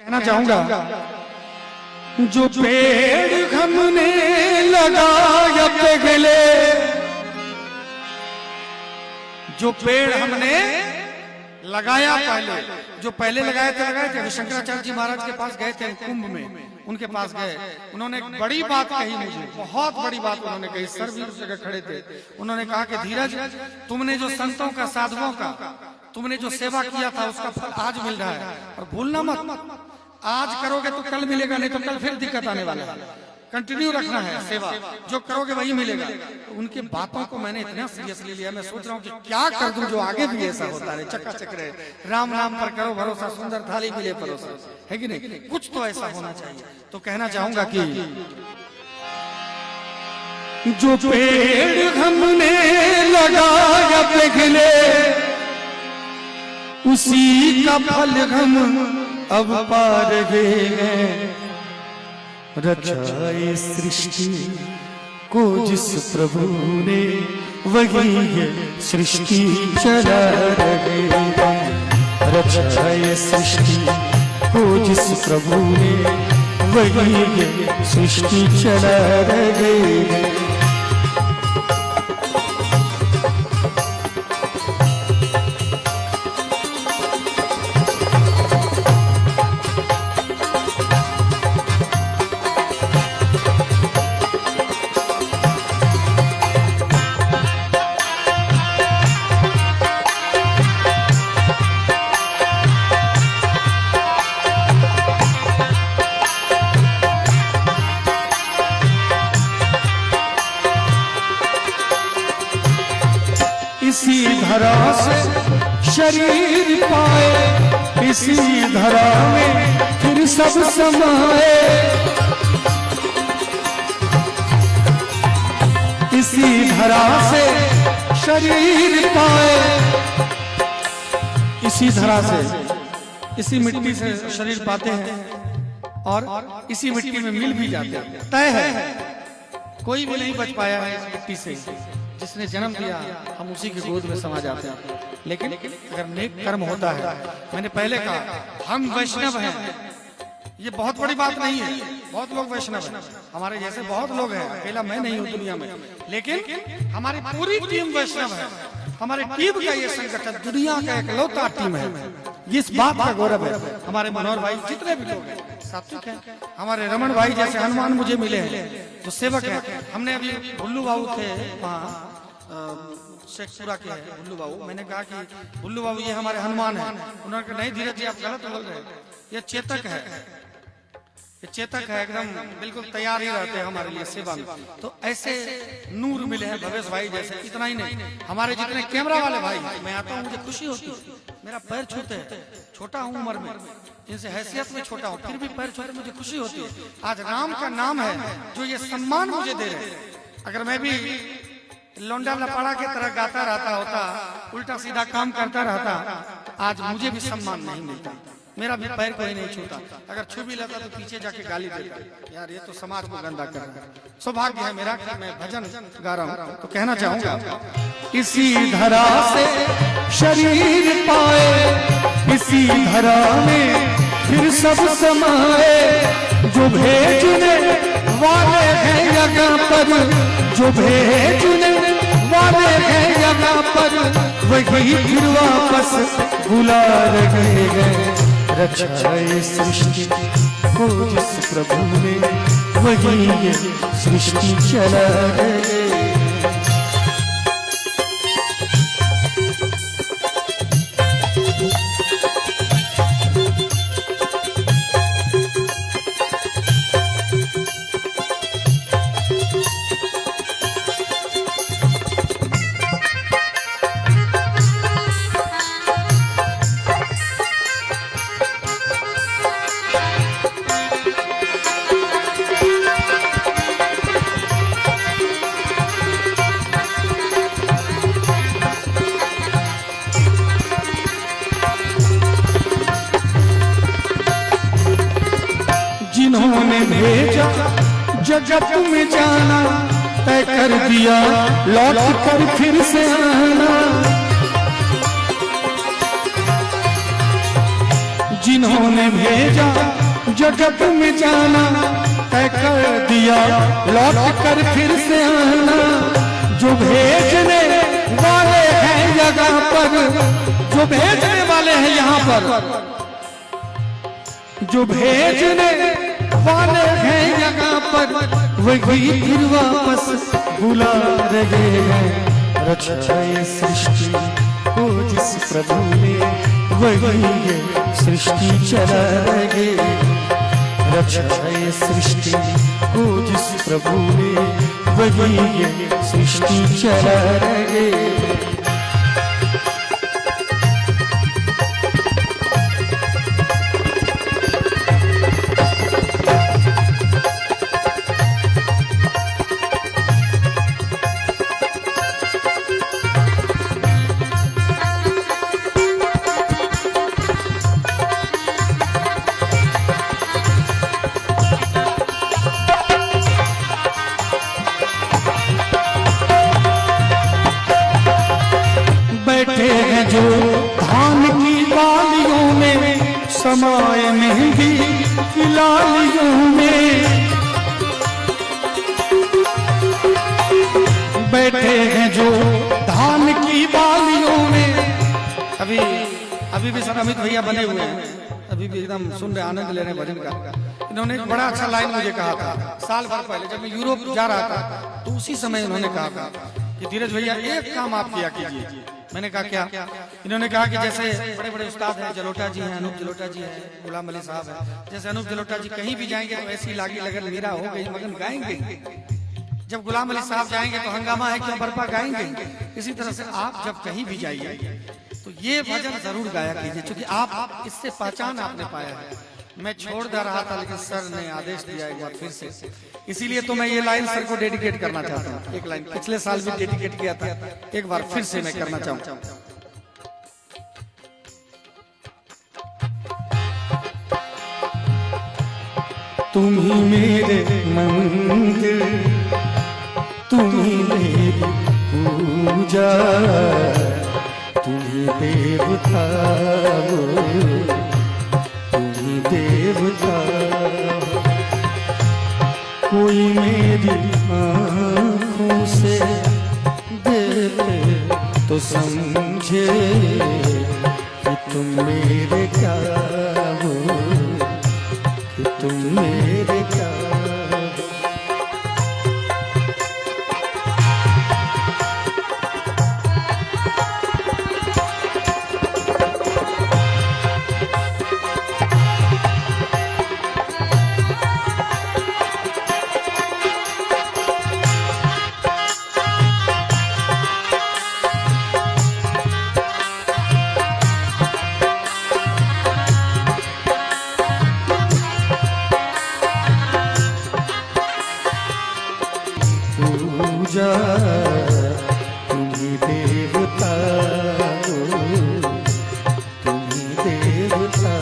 कहना चाहूंगा, जो पेड़ हमने लगाया पहले, जो पेड़ हमने लगाया पहले, जो पहले लगाए थे शंकराचार्य जी महाराज के पास गए थे कुंभ में, उनके पास गए, उन्होंने एक बड़ी बात कही मुझे, बहुत बड़ी बात उन्होंने कही। सर भी उस जगह खड़े थे। उन्होंने कहा कि धीरज, तुमने जो संतों का, साधुओं का तुमने जो सेवा किया था उसका फल आज मिल रहा है, और भूलना मत, आज करोगे तो कल मिलेगा, नहीं तो कल फिर दिक्कत आने वाला है। कंटिन्यू रखना है सेवा, जो करोगे वही मिलेगा। तो उनके बातों को मैंने इतना सीरियसली लिया, मैं सोच रहा हूँ कि क्या कर दूं जो आगे भी ऐसा होता रहे, चकाचक रहे। राम नाम पर करो भरोसा, सुंदर थाली मिले परोसा, है कि नहीं? कुछ तो ऐसा होना चाहिए। तो कहना चाहूंगा कि जो पेड़ हमने लगाया पहले, उसी का फल हम अब पा रहे हैं। रचाए सृष्टि को जिस प्रभु ने, वही है सृष्टि चला रहे हैं। रचाए सृष्टि को जिस प्रभु ने, वही है सृष्टि चला रहे हैं। इसी धरा से शरीर पाए, इसी धरा में फिर सब समाए। इसी धरा से शरीर पाए, इसी धरा से, इसी मिट्टी से शरीर पाते हैं और इसी मिट्टी में मिल भी जाते हैं। तय है, कोई भी नहीं बच पाया है इस मिट्टी से। जिसने जन्म दिया हम उसी की गोद में समा जाते हैं। लेकिन अगर नेक कर्म होता है, मैंने पहले कहा हम वैष्णव हैं, ये बहुत बड़ी बात नहीं है। बहुत लोग वैष्णव हैं, हमारे जैसे बहुत लोग हैं, अकेला मैं नहीं हूँ दुनिया में, लेकिन हमारी पूरी टीम वैष्णव है। हमारे टीम का ये संगठन दुनिया का इकलौता टीम है, इस बात का गौरव है। हमारे मनोहर भाई, जितने भी लोग हैं सात्विक हैं। हमारे रमन भाई जैसे हनुमान मुझे मिले हैं, जो सेवक हैं। हमने अभी भुल्लू बाबू थे वहाँ शेखपुरा के हैं भुल्लू बाबू, मैंने कहा कि भुल्लू बाबू ये हमारे हनुमान हैं। उन्होंने कहा नहीं धीरज जी आप गलत बोल रहे हैं, ये चेतक है, ये चेतक है, एकदम बिल्कुल तैयार ही रहते हैं हमारे लिए सेवा में। तो ऐसे नूर मिले हैं भवेश भाई जैसे। इतना ही नहीं, हमारे जितने कैमरा वाले भाई, मैं आता हूँ मुझे खुशी होती है, मेरा पैर छूते हैं। छोटा हूँ उम्र में, इनसे हैसियत में छोटा हूँ, फिर भी पैर छूते मुझे खुशी होती है। आज राम का नाम है जो ये सम्मान मुझे दे रहे हैं। अगर मैं भी लौंडा लपाड़ा के तरह गाता रहता होता, उल्टा सीधा काम करता रहता, आज मुझे भी सम्मान नहीं मिलता, मेरा भी पैर कोई नहीं छूता। अगर छू भी लेता तो पीछे जाके गाली देता, यार ये तो समाज को गंदा कर रहा है। सौभाग्य है मेरा कि मैं भजन गा रहा हूँ। तो कहना चाहूंगा, इसी धरा से शरीर पाए, इसी धरा में फिर सब समाए। जो भेजने वाले हैं जगह पर, जो भेजने वाले हैं जगह पर, वही फिर वापस बुला रहे हैं। रचाए सृष्टि को जिस प्रभु ने, वही है सृष्टि चला रहे। जिन्होंने भेजा जगत में जाना, तय कर दिया लौट कर फिर से आना। जिन्होंने भेजा जगत में जाना, तय कर दिया लौट कर फिर से आना। जो भेजने वाले हैं जगह पर, जो भेजने वाले हैं यहाँ पर, जो भेजने वाले हैं जगह पर, वही फिर वापस बुला रहे हैं। रचा ये सृष्टि को जिस प्रभु ने, वही ये सृष्टि चला रहे। रचा ये सृष्टि को जिस प्रभु ने, वही ये सृष्टि चला रहे। बैठे हैं जो धान की बालियों में, समाए मेहंदी की लालियों में। बैठे हैं जो धान की बालियों में। अभी भी सर अमित भैया बने हुए हैं, अभी भी एकदम सुन रहे, आनंद ले रहे हैं भजन का। इन्होंने एक बड़ा अच्छा लाइन मुझे कहा था साल भर पहले, जब मैं यूरोप जा रहा था, तो उसी समय उन्होंने कहा था कि धीरज भैया एक काम आप किया कीजिए। मैंने कहा क्या? इन्होंने कहा कि जैसे बड़े बड़े उस्ताद हैं, जलोटा जी हैं, अनूप जलोटा जी हैं, गुलाम अली साहब हैं, जैसे अनूप जलोटा जी कहीं भी जाएंगे तो ऐसी लागी लगन मीरा हो गई मगन गाएंगे। जब गुलाम अली साहब जाएंगे तो हंगामा है क्यों बरपा गाएंगे। इसी तरह से आप जब कहीं भी जाइए तो ये भजन जरूर गाया कीजिए, क्योंकि आप इससे पहचान आपने पाया है। मैं छोड़ दे रहा था लेकिन सर ने आदेश दिया एक बार फिर से, इसीलिए तो मैं ये लाइन सर को डेडिकेट करना चाहता हूँ। एक लाइन पिछले साल भी डेडिकेट किया था, एक बार फिर से मैं करना चाहूँ। तुम ही मेरे मंदिर, तुम ही मेरी पूजा, तुम ही देवता हो, देवता। कोई मेरी आँखों से देखे तो समझे कि तुम मेरे क्या हो, कि तुम मेरे क्या हो। पूजा तुम्ही देवता हो, तुम्ही देवता।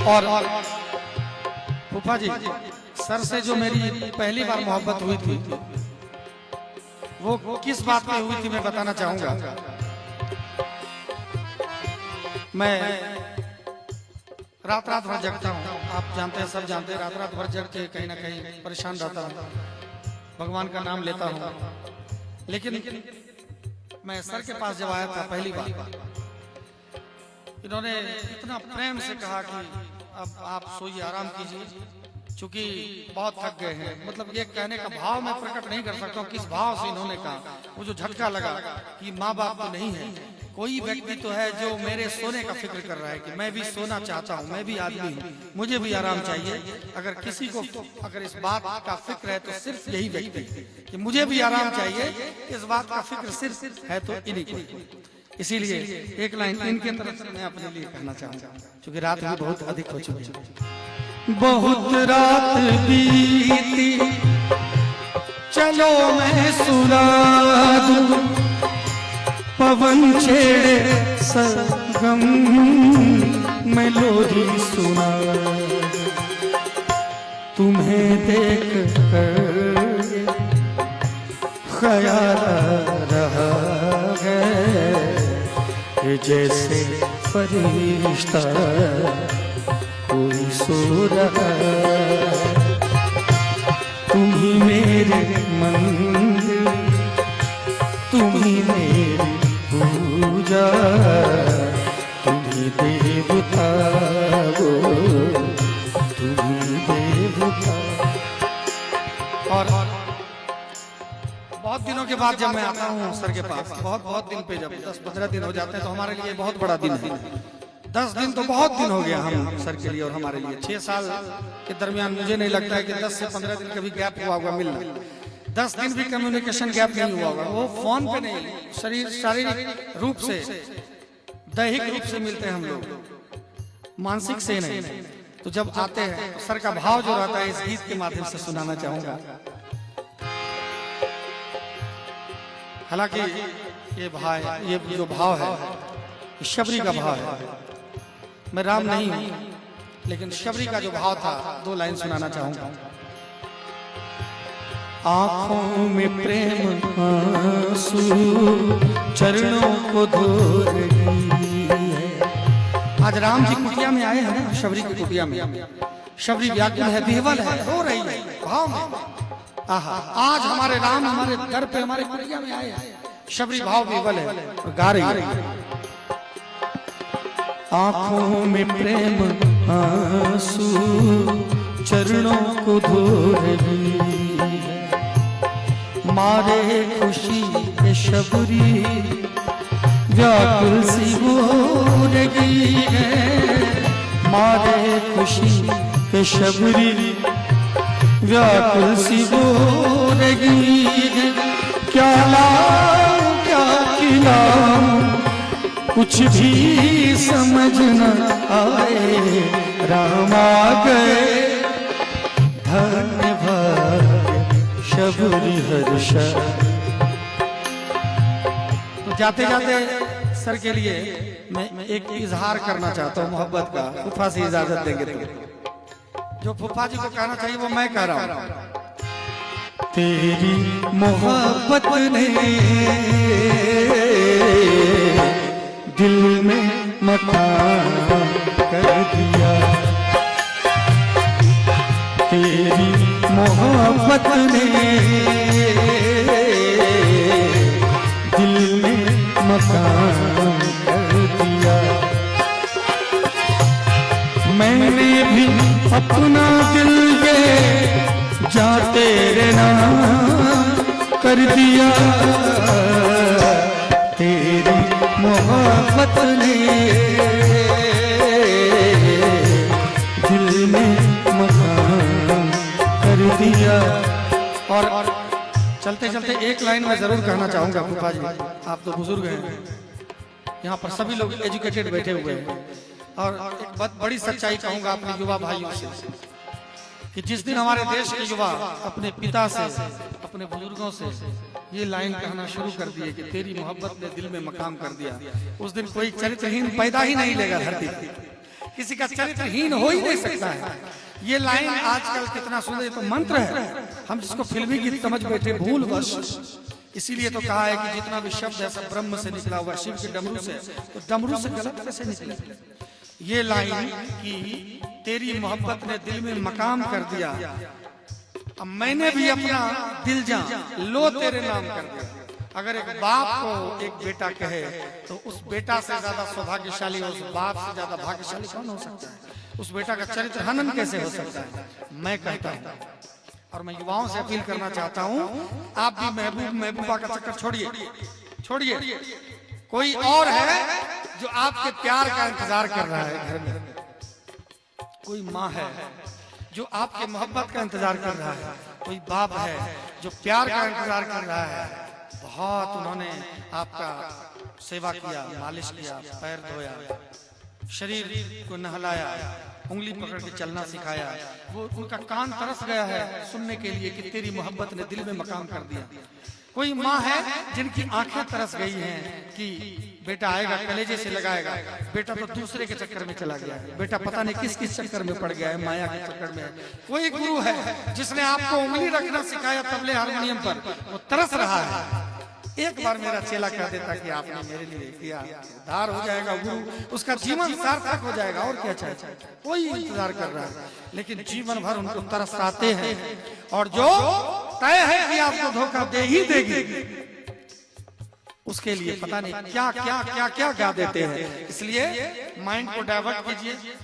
और फूफा जी, सर से जो मेरी पहली बार मोहब्बत हुई थी वो किस बात पे हुई थी मैं बताना चाहूंगा। मैं रात रात भर जगता हूँ, आप जानते हैं, सब जानते हैं, रात रात भर जग के कहीं ना कहीं परेशान रहता हूँ, भगवान का नाम लेता हूँ। लेकिन मैं सर के पास जब आया था पहली बार, इन्होंने इतना प्रेम से कहा कि अब आप सोइए, आराम कीजिए, चूंकि बहुत थक गए हैं। मतलब ये कहने का भाव मैं प्रकट नहीं कर सकता हूँ किस भाव से इन्होंने कहा। वो जो झटका लगा कि माँ बाप तो नहीं है, कोई व्यक्ति तो है जो मेरे सोने का फिक्र कर रहा है कि मैं भी सोना चाहता हूँ, मैं भी आदमी हूँ, मुझे भी आराम चाहिए। अगर किसी को अगर इस बात का फिक्र है तो सिर्फ यही व्यक्ति कि मुझे भी आराम चाहिए, इस बात का फिक्र सिर्फ है तो इन्हीं को। इसीलिए एक लाइन इनके तरफ से मैं अपने लिए कहना चाहूंगा, क्योंकि रात भी बहुत अधिक हो चुकी है। बहुत रात बीती चलो मैं सुना दूं पवन छेड़े सरगम, मेलोडी सुना तुम्हें देख कर ख्याल रहा है कि जैसे फरिश्ता कोई सो रहा। तुम ही मेरे मंदिर, तुम ही मेरी पूजा, तुम ही देवता वो, तुम ही देवता। और बहुत दिनों के बाद जब मैं आता हूँ सर के पास, बहुत दिन पे, जब 10-15 दिन हो जाते हैं तो हमारे लिए बहुत बड़ा दिन है। 10 दिन तो बहुत दिन हो गया हम सर के लिए और हमारे लिए। 6 साल के दरमियान मुझे नहीं लगता है कि 10 से 15 दिन कभी गैप हुआ होगा मिलना। 10 दिन भी कम्युनिकेशन गैप नहीं हुआ होगा। वो फोन पे नहीं, शारीरिक रूप से, दैहिक रूप से मिलते हैं हम लोग, मानसिक से नहीं। तो जब आते हैं तो सर का भाव जो रहता है इस गीत के माध्यम से सुनाना चाहूंगा। हालांकि ये जो भाव है शबरी का भाव है। मैं राम नहीं हूं, लेकिन शबरी का जो भाव था 2 लाइन सुनाना चाहूंगा। आंखों में प्रेम आंसू चरणों को धो रही है। आज राम जी कुटिया में आए हैं ना, शबरी की कुटिया में। शबरी व्याकुल है, विह्वल है, रो रही है भाव में। आहा, आज हमारे राम हमारे घर पे हमारे कुटिया में आए हैं। शबरी भाव विह्वल है और गा रही है। आंखों में प्रेम आंसू चरणों को धो रही है, मारे खुशी के शबरी व्याकुल सी हो रही है। मारे खुशी के शबरी व्याकुल सी हो रही है। क्या लाऊं क्या खिलाऊं कुछ भी समझ न आए, राम आ गए धन्यवाद शबरी हर्ष। तो जाते जाते सर के लिए मैं एक इजहार करना चाहता हूँ मोहब्बत का। फूफा से इजाजत देंगे तो जो फूफा जी को कहना चाहिए वो मैं कह रहा हूँ। तेरी मोहब्बत ने दिल में मकान कर दिया, तेरी मोहब्बत ने दिल में मकान कर दिया। मैंने भी अपना दिल ये जा तेरे नाम कर दिया, तेरी मोहब्बत ने दिल में मकान कर दिया। और चलते चलते एक लाइन में जरूर कहना चाहूंगा फूफा जी, आप तो बुजुर्ग हैं, यहाँ पर सभी लोग एजुकेटेड बैठे हुए हैं। और एक बहुत बड़ी सच्चाई कहूंगा अपने युवा भाइयों से कि जिस दिन हमारे देश के युवा अपने पिता से, अपने बुजुर्गों से ये लाइन कहना शुरू कर दिए कि तेरी मोहब्बत ने दिल में मकाम कर दिया, उस दिन कोई चरित्रहीन पैदा ही नहीं लेगा धरती पे। किसी का चरित्रहीन हो ही नहीं सकता है। ये लाइन आजकल कितना सुंदर, तो मंत्र है, हम जिसको फिल्मी गीत समझ बैठे भूलवश। इसीलिए तो कहा है कि जितना भी शब्द है सब ब्रह्म से निकला हुआ, शिव के डमरू से, तो डमरू से गलत कैसे निकले। ये लाइन की तेरी मोहब्बत ने दिल में मकाम कर दिया, अब मैंने भी अपना दिल जान लो तेरे नाम कर दिया। अगर एक बाप को एक बेटा कहे तो उस बेटा से ज्यादा सौभाग्यशाली, उस बाप से ज्यादा भाग्यशाली कौन हो सकता है। उस बेटा का चरित्र हनन कैसे हो सकता है। मैं कहता हूँ और मैं युवाओं से अपील करना चाहता हूँ, आप भी महबूबा का चक्कर छोड़िए। कोई और है जो आपके प्यार का इंतजार कर रहा है घर में। कोई माँ है जो आपके मोहब्बत का इंतजार कर रहा है, कोई बाप है जो प्यार का इंतजार कर रहा है। बहुत उन्होंने आपका सेवा किया, मालिश किया, पैर धोया, शरीर को नहलाया, उंगली पकड़ के चलना सिखाया। वो उनका कान तरस गया है सुनने के लिए कि तेरी मोहब्बत ने दिल में मकाम कर दिया। कोई माँ है जिनकी आंखें तरस गई हैं कि बेटा आएगा कलेजे से लगाएगा, बेटा तो दूसरे के चक्कर में चला गया है, बेटा पता नहीं किस किस चक्कर में पड़ गया है, माया के चक्कर में है। कोई गुरु है जिसने आपको उंगली रखना सिखाया तबले हारमोनियम पर, वो तरस रहा है। एक बार मेरा चेला कह देता कि आपने मेरे लिए किया, उद्धार हो जाएगा गुरु, उसका जीवन सार्थक हो जाएगा, और क्या चाहिए। कोई इंतजार कर रहा है, लेकिन जीवन भर उनको तरस आते हैं। और जो तय है कि आपको धोखा दे ही देगी, उसके लिए पता नहीं क्या क्या क्या क्या गा देते हैं। इसलिए माइंड को डाइवर्ट कीजिए,